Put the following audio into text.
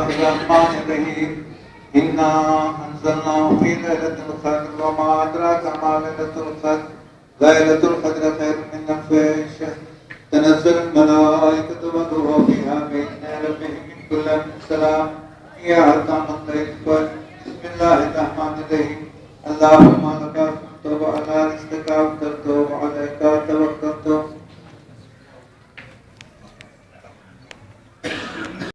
बिस्मिल्लाहिर्रहमानिर्रहीम इन्ना अंज़लनाहु फी लैलतिल क़द्र वमा अदराका मा लैलतुल क़द्र लैलतुल क़द्र खैरुम मिन अल्फ़ि शहर तनज़्ज़लुल मलाइकतु वरूहु फ़ीहा बिइज़्नि रब्बिहिम मिन कुल्लि अमरिन सलाम या अरहमर राहिमीन बिस्मिल्लाहिर्रहमानिर्रहीम अल्लाहुम्मा लका असलमतु व अला रिज़्क़िका अफ़्तरतु